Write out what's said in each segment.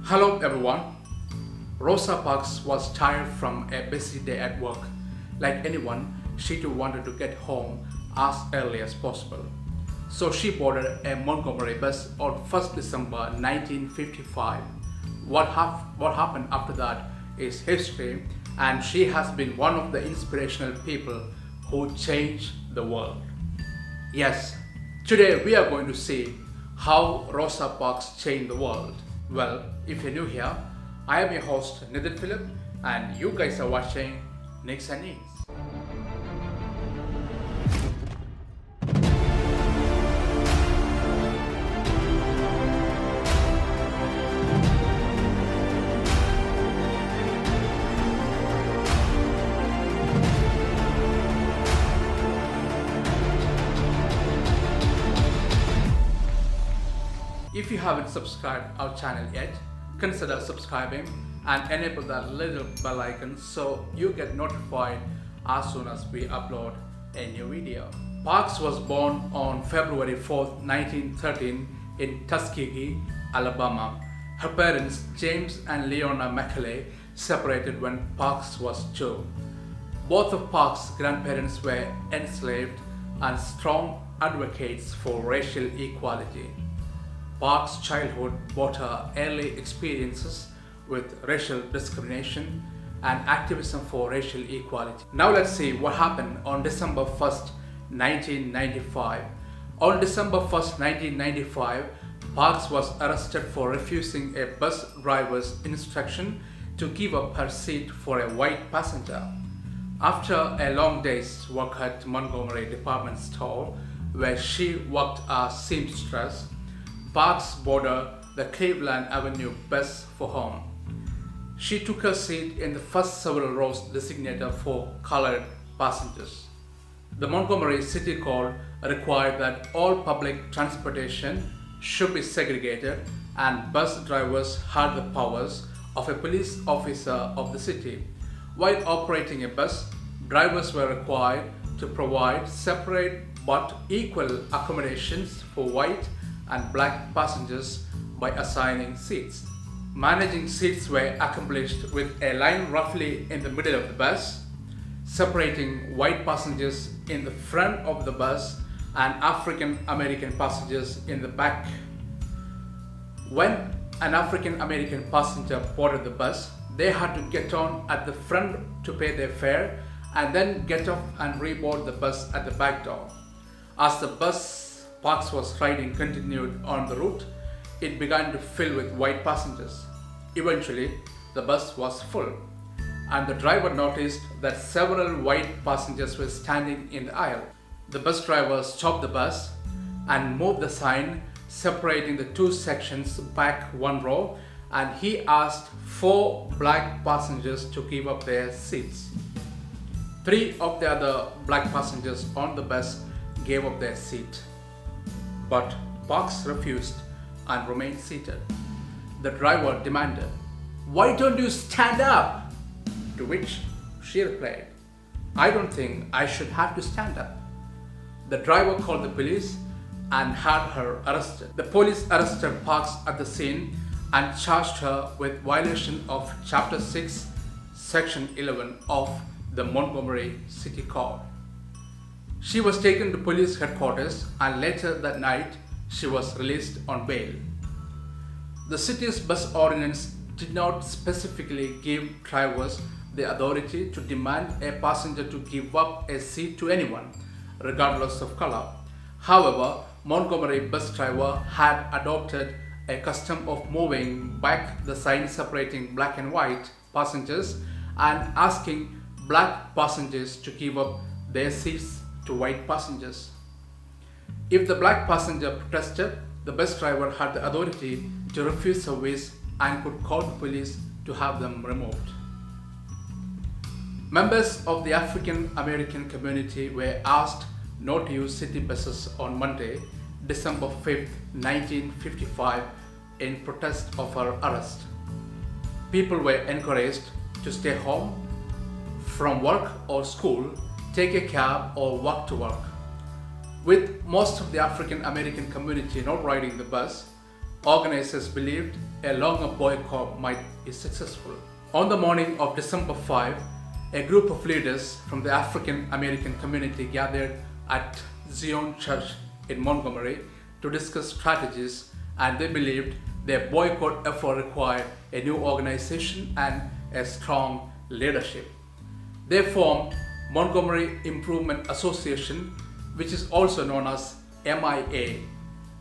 Hello everyone. Rosa Parks was tired from a busy day at work. Like anyone, she too wanted to get home as early as possible. So she boarded a Montgomery bus on 1st December 1955. What happened after that is history, and she has been one of the inspirational people who changed the world. Yes, today we are going to see how Rosa Parks changed the world. Well, if you're new here, I am your host Nitin Philip, and you guys are watching Nicks and Needs. If you haven't subscribed our channel yet, consider subscribing and enable that little bell icon so you get notified as soon as we upload a new video. Parks was born on February 4th, 1913 in Tuskegee, Alabama. Her parents, James and Leona Macaulay, separated when Parks was 2. Both of Parks' grandparents were enslaved and strong advocates for racial equality. Parks' childhood brought her early experiences with racial discrimination and activism for racial equality. Now let's see what happened on December 1st, 1995. On December 1st, 1995, Parks was arrested for refusing a bus driver's instruction to give up her seat for a white passenger. After a long day's work at Montgomery department store, where she worked as seamstress, Parks boarded the Cleveland Avenue bus for home. She took her seat in the first several rows designated for colored passengers. The Montgomery City Code required that all public transportation should be segregated, and bus drivers had the powers of a police officer of the city. While operating a bus, drivers were required to provide separate but equal accommodations for white and black passengers by assigning seats. Managing seats were accomplished with a line roughly in the middle of the bus, separating white passengers in the front of the bus and African American passengers in the back. When an African American passenger boarded the bus, they had to get on at the front to pay their fare and then get off and reboard the bus at the back door. As the bus Parks was riding continued on the route, it began to fill with white passengers. Eventually, the bus was full, and the driver noticed that several white passengers were standing in the aisle. The bus driver stopped the bus and moved the sign separating the two sections back one row, and he asked 4 black passengers to give up their seats. 3 of the other black passengers on the bus gave up their seat, but Parks refused and remained seated. The driver demanded, "Why don't you stand up?" To which she replied, "I don't think I should have to stand up." The driver called the police and had her arrested. The police arrested Parks at the scene and charged her with violation of Chapter 6, Section 11 of the Montgomery City Code. She was taken to police headquarters, and later that night she was released on bail. The city's bus ordinance did not specifically give drivers the authority to demand a passenger to give up a seat to anyone, regardless of color. However, Montgomery bus driver had adopted a custom of moving back the sign separating black and white passengers and asking black passengers to give up their seats to white passengers. If the black passenger protested, the bus driver had the authority to refuse service and could call the police to have them removed. Members of the African American community were asked not to use city buses on Monday, December 5th, 1955, in protest of her arrest. People were encouraged to stay home from work or school, take a cab or walk to work. With most of the African American community not riding the bus, organizers believed a longer boycott might be successful. On the morning of December 5, a group of leaders from the African American community gathered at Zion Church in Montgomery to discuss strategies, and they believed their boycott effort required a new organization and a strong leadership. They formed Montgomery Improvement Association, which is also known as MIA.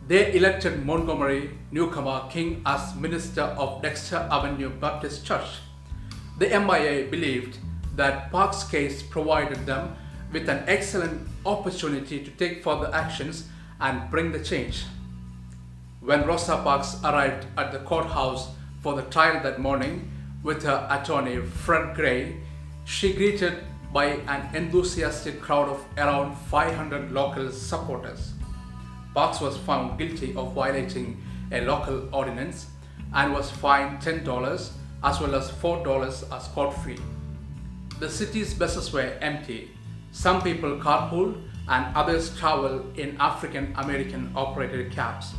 They elected Montgomery newcomer King as minister of Dexter Avenue Baptist Church. The MIA believed that Parks' case provided them with an excellent opportunity to take further actions and bring the change. When Rosa Parks arrived at the courthouse for the trial that morning with her attorney Fred Gray, she greeted by an enthusiastic crowd of around 500 local supporters. Parks was found guilty of violating a local ordinance and was fined $10 as well as $4 as court-free. The city's buses were empty. Some people carpooled and others traveled in African American operated cabs.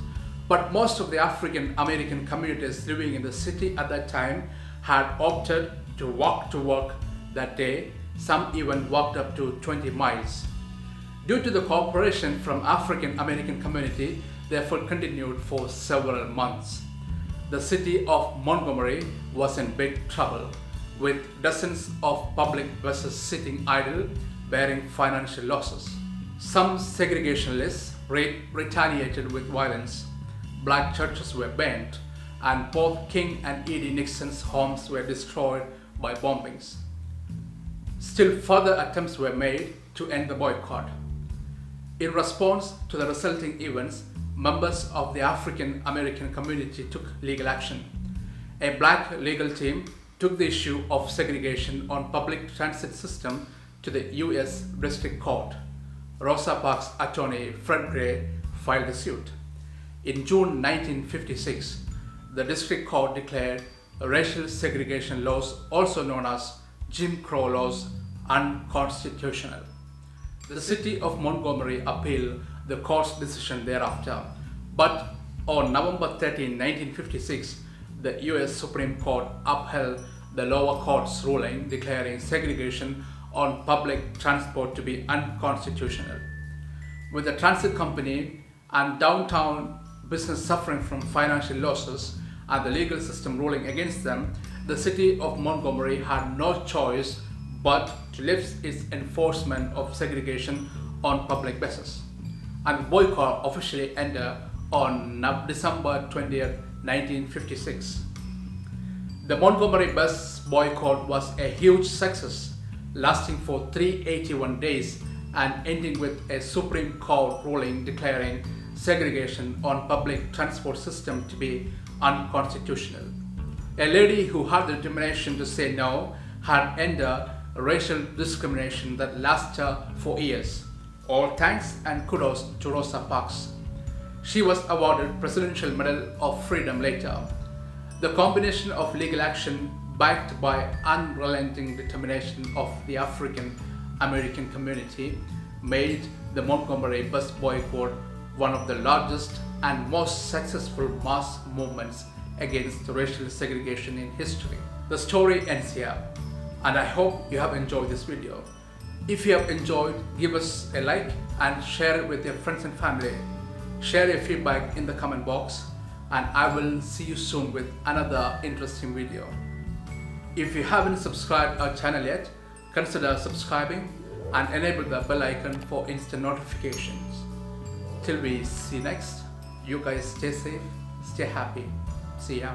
But most of the African American communities living in the city at that time had opted to walk to work that day. Some even walked up to 20 miles. Due to the cooperation from African American community, the effort continued for several months. The city of Montgomery was in big trouble, with dozens of public buses sitting idle, bearing financial losses. Some segregationists retaliated with violence. Black churches were burned, and both King and E.D. Nixon's homes were destroyed by bombings. Still further attempts were made to end the boycott. In response to the resulting events, members of the African American community took legal action. A black legal team took the issue of segregation on public transit system to the U.S. District Court. Rosa Parks' attorney Fred Gray filed the suit. In June 1956, the District Court declared racial segregation laws, also known as Jim Crow laws, unconstitutional. The city of Montgomery appealed the court's decision thereafter, but on November 13, 1956, the U.S. Supreme Court upheld the lower court's ruling declaring segregation on public transport to be unconstitutional. With the transit company and downtown business suffering from financial losses and the legal system ruling against them, the city of Montgomery had no choice but to lift its enforcement of segregation on public buses. And the boycott officially ended on December 20, 1956. The Montgomery bus boycott was a huge success, lasting for 381 days and ending with a Supreme Court ruling declaring segregation on public transport system to be unconstitutional. A lady who had the determination to say no had ended racial discrimination that lasted for years. All thanks and kudos to Rosa Parks. She was awarded Presidential Medal of Freedom later. The combination of legal action backed by unrelenting determination of the African American community made the Montgomery bus boycott one of the largest and most successful mass movements against racial segregation in history. The story ends here, and I hope you have enjoyed this video. If you have enjoyed, give us a like and share it with your friends and family. Share your feedback in the comment box, and I will see you soon with another interesting video. If you haven't subscribed our channel yet, consider subscribing and enable the bell icon for instant notifications. Till we see next, you guys stay safe, stay happy. See ya.